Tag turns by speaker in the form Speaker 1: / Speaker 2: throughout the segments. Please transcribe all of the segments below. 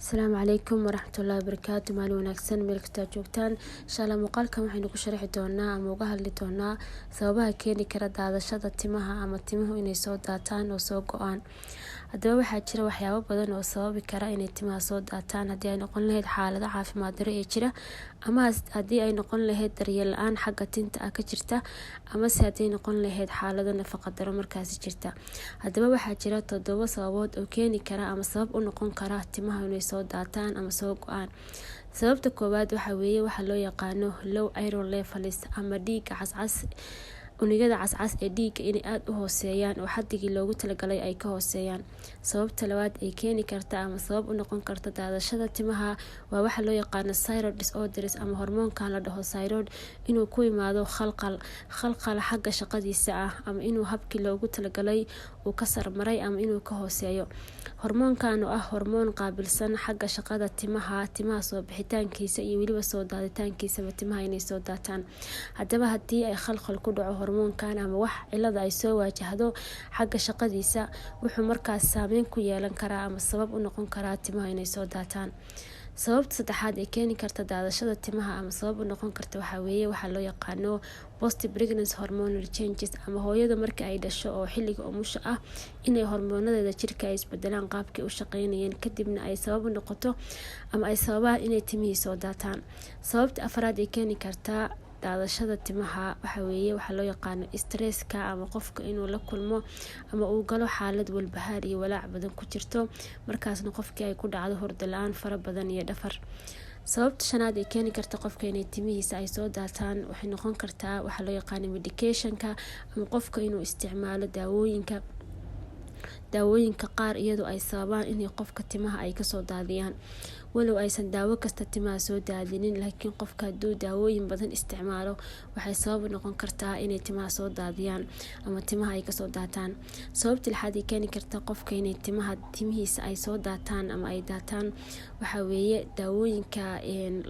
Speaker 1: السلام عليكم ورحمة الله وبركاته. مaalin wanaagsan meel kasta joogtaan. insha Allah muuqaalkan waxaynu ku sharxi doonaa ama uga hadli doonaa sababaha keeni kara daadashada timaha ama timuhu inay soo daataan oo soo go'aan. Haddaba waxaa jira waxyaabo badan oo sababi kara inay timaha soo daataan haddii ay noqon lahayd xaalado caafimaad darro ee jira ama haddii ay noqon lahayd daryeel la'aan xagga tinta ah ka jirta ama se haddii noqon lahayd xaalado nafaqo darro markaasi jirta. Haddaba waxaa jira 7 sababood oo keeni kara ama sabab u noqon kara timaha inay soo daataan ama soo go'aan. Sababta koowaad waxa weeye waxa loo yaqaano low iron levels ama dhiigga cascas unugyada cascas ee dhiigga inay aad u hooseeyaan oo xaddigii loogu talagalay ay ka hooseeyaan. Sababta labaad ay keeni karta ama sabab u noqon karta daadashada timaha waa waxa loo yaqaano thyroid disorders ama hormoonka la dhaho thyroid inuu ku yimaado khalkhal xagga shaqadiisa ah ama inuu habkii loogu talagalay uu ka sarmaray ama inuu ka hooseeyo. Hormoonkan oo ah hormoon qaabilsan xagga shaqada timaha soo bixitaankiisa iyo weliba soo daaditaankiisa timaha inay soo daataan. Haddaba haddii ay khalkhal ku dhaco hormoonkan ama wax cilada ay soo wajahdo xagga shaqadiisa wuxuu markaas saameyn ku yeelan karaa ama sabab u noqon karaa timaha inay soo daataan. Sababta saddexaad ee keeni karta daadashada timaha ama sabab u noqon karta waxa weeye waxa loo yaqaano post pregnancy hormonal changes ama hooyada markii ay dhasho oo xilliga umusha ah inay hormoonadeeda jirka ay isbedelaan qaabkii u shaqeynayeen kadibna ay sabab u noqoto ama ay sababaan inay timihii soo daataan. Sababta afraad ee keeni karta daadashada timaha waxa weeye waxa loo yaqaano stresska ama qofka inuu la kulmo ama uu galo xaalad walbahaar iyo walaac badan ku jirto markaasna qofkii ay ku dhacdo hurdo la'aan fara badan iyo dhafar. Sababta shanaad ee keeni karta qofka inay timihiisa ay soo daataan waxay noqon kartaa waxa loo yaqaano medication-ka ama qofka inuu isticmaalo daawooyinka qaar iyadoo ay sababaan inay qofka timaha ay ka soo daadiyaan. walow aysan daawo kasta timaha soo daadinin laakiin qofka hadduu daawooyin badan isticmaalo waxay sabab u noqon kartaa inay timaha soo daadiyaan ama timaha ay ka soo daataan. Sababta lixaad ee keeni karta qofka inay timihiisa ay soo daataan ama ay daataan waxa weeye daawooyinka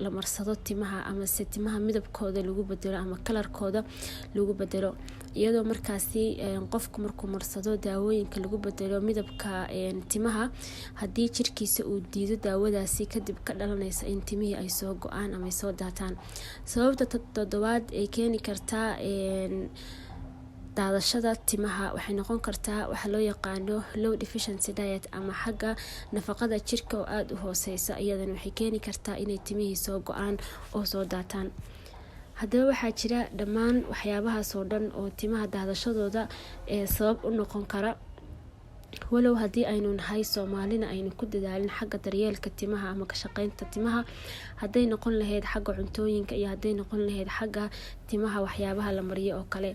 Speaker 1: la marsado timaha ama se timaha midabkooda lagu bedelo ama kalarkooda lagu bedelo iyadoo markaasi qofku markuu marsado daawooyinka lagu bedelo midabka timaha haddii jirkiisa uu diido daawadaasi kadib ka dhalanaysa in timihii ay soo go'aan ama ay soo daataan. Sababta toddobaad ee keeni karta daadashada timaha waxay noqon kartaa waxa loo yaqaano low deficiency diet ama xagga nafaqada jirka oo aad u hooseysa iyadana waxay keeni kartaa inay timihii soo go'aan oo soo daataan. Haddaba waxaa jira dhammaan waxyaabahaas oo dhan oo timaha daadashadooda sabab u noqon kara walow haddii aynu nahay Soomaalina aynu ku dadaalin xagga daryeelka timaha ama ka shaqeynta timaha hadday noqon lahayd xagga cuntooyinka iyo hadday noqon lahayd xagga timaha waxyaabaha la mariyo oo kale.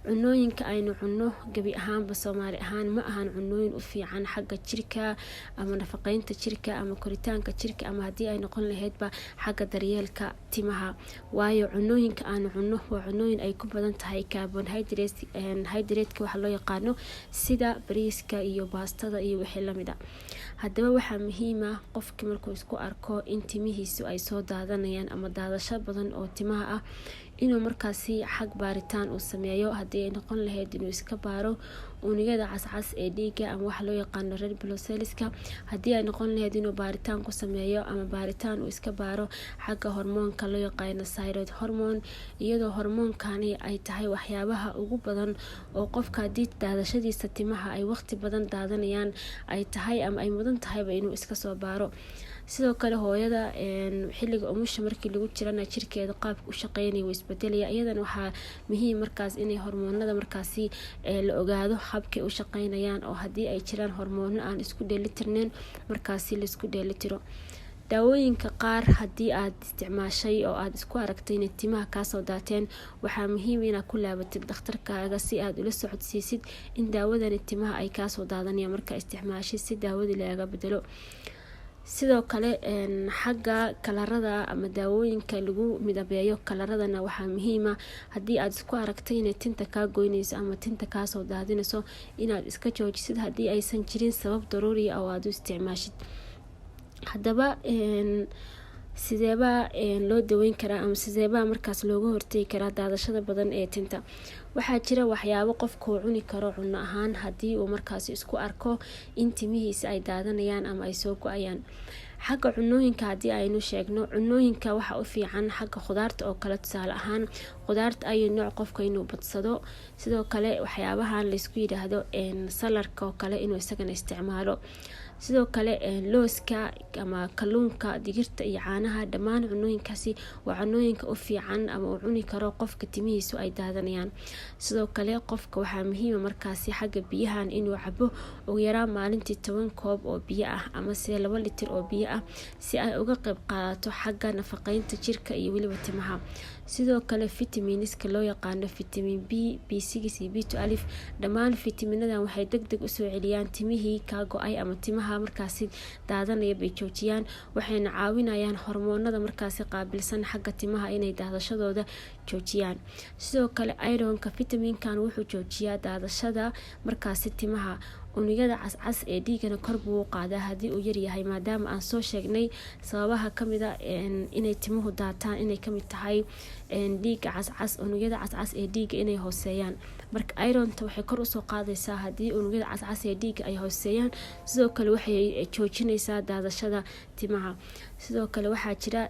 Speaker 1: Cunooyinka aynu cunno gabi ahaanba Soomaali ahaan ma ahan cunooyin u fiican xagga jirka ama nafaqeynta jirka ama koritaanka jirka ama haddii ay noqon lahaydba xagga daryeelka timaha. Waayo cunooyinka aanu cunno waa cunooyin ay ku badan tahay carbohydrate waxa loo yaqaano sida bariiska iyo baastada iyo wixii la mid ah. Haddaba waxaa muhiim ah qofkii markuu isku arko in timihiisu ay soo daadanayaan ama daadasho badan oo timaha ah inuu markaasi xag baaritaan uu sameeyo haddii ay noqon lahayd inuu iska baaro unugyada cascas ee dhiigga ama waxa loo yaqaano red blood cellska haddii ay noqon lahayd inuu baaritaan ku sameeyo ama baaritaan uu iska baaro xagga hormoonka loo yaqaano thyroid hormone iyadoo hormoonkani ay tahay waxyaabaha ugu badan oo qofka haddii daadashadiisa timaha ay waqti badan daadanayaan ay tahay ama ay mudan tahayba inuu iska soo baaro. Sidoo kale hooyada xilliga umusha markii lagu jirana jirkeeda qaabka u shaqeynaya way isbedelaya iyadana waxaa muhiim markaas inay hormoonada markaasi la ogaado habkay u shaqeynayaan oo haddii ay jiraan hormoono aan isku dheelitirneyn markaasi la isku dheelitiro. Daawooyinka qaar haddii aad isticmaashay oo aad isku aragtay inay timaha ka soo daateen waxaa muhiim inaad ku laabatid dhakhtarkaaga si aad ula socodsiisid in daawadani timaha ay ka soo daadanayaan marka isticmaashid si daawadii laga bedelo. Sidoo kale xagga kalarada ama daawooyinka lagu midabeeyo kalaradana waxaa muhiim ah haddii aad isku aragtay inay tinta ka goynayso ama tinta ka soo daadinayso inaad iska joojisid haddii aysan jirin sabab daruuri ah oo aad u isticmaashid. Haddaba sideeba loo daweyn karaa ama sideeba markaas looga hortagi karaa daadashada badan ee tinta. Waxaa jira waxyaabo qofku cuni karo cunno ahaan haddii uu markaas isku arko in timihiisa ay daadanayaan ama ay soo go'ayaan. xagga cunooyinka haddii aynu sheegno cunooyinka waxa u fiican xagga khudaarta oo kale tusaale ahaan khudaarta ay nooc qofka inuu badsado sidoo kale waxyaabahan la isku yiraahdo salarka oo kale inuu isagana isticmaalo sidoo kale looska ama kalluunka digirta iyo caanaha dhammaan cunooyinkaasi waa cunooyinka u fiican ama uu cuni karo qofka timihiisu ay daadanayaan sidoo kale qofka waxaa muhiim ah markaasi xagga biyahan inuu cabo ugu yaraan maalintii 10 koob oo biyo ah ama 2 litir oo biyo ah si ay uga qayb qaadato xagga nafaqeynta jirka iyo waliba timaha sidoo kale vitaminiska loo yaqaan vitamin B, B6 iyo B12 dhammaan vitaminadan waxay degdeg u soo celiyaan timihii ka go'ay ama timaha markaasi daadanaya bay joojiyaan waxayna caawinayaan hormoonada markaasi qaabilsan xagga timaha inay daadashadooda joojiyaan sidoo kale ironka vitaminkan wuxuu joojiyaa daadashada markaasi timaha unugyada cascas ee dhiigana kor buu u qaadaa haddii uu yar yahay maadaama aan soo sheegnay sababaha kamid ah inay timuhu daataan inay kamid tahay dhiiga cascas unugyada cascas ee dhiiga inay hooseeyaan marka ironta waxay kor u soo qaadaysaa haddii unugyada cascas ee dhiiga ay hooseeyaan sidoo kale waxay joojinaysaa daadashada timaha sidoo kale waxaa jira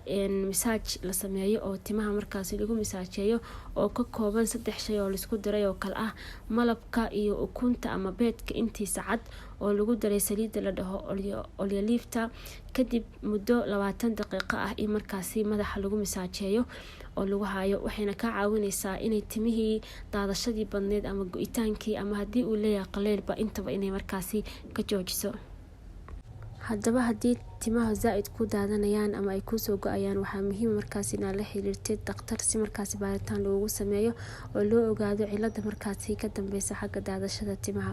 Speaker 1: massage la sameeyo oo timaha markaasi lagu masaajeeyo oo ka kooban 3 shay oo la isku diray oo kala ah malabka iyo ukunta ama beedka intiisa cad oo lagu daray saliid la dhaho oleolifta kadib muddo 20 daqiiqo ah in markaasi madaxa lagu masaajeeyo oo lagu hayo waxayna ka caawinaysaa inay timihii daadashadii badneed ama go'itaankii ama haddii uu leeyahay qaleelba intaba inay markaasi ka joojiso haddaba haddii timaha zaaid ku daadanayaan ama ay ku soo go'ayaan waxaa muhiim markaasi inaad la xiriirtid dhakhtar si markaasi baaritaan loogu sameeyo oo loo ogaado cilada markaasi ka dambeysa xagga daadashada timaha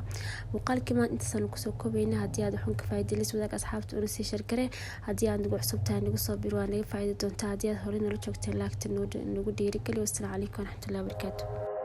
Speaker 1: muuqaalkii maanta intaasaan kusoo koobayna haddii aad waxun ka faa'iidaylis wadaag asxaabta una sii shargare haddii aad nagu cusub tahay nagu soo bir waa naga faa'iidi doontaa haddii aad horey nala joogteen laagta nagu dhiirigeli wassalaamu calaykum waraxmatullahi wabarakaatu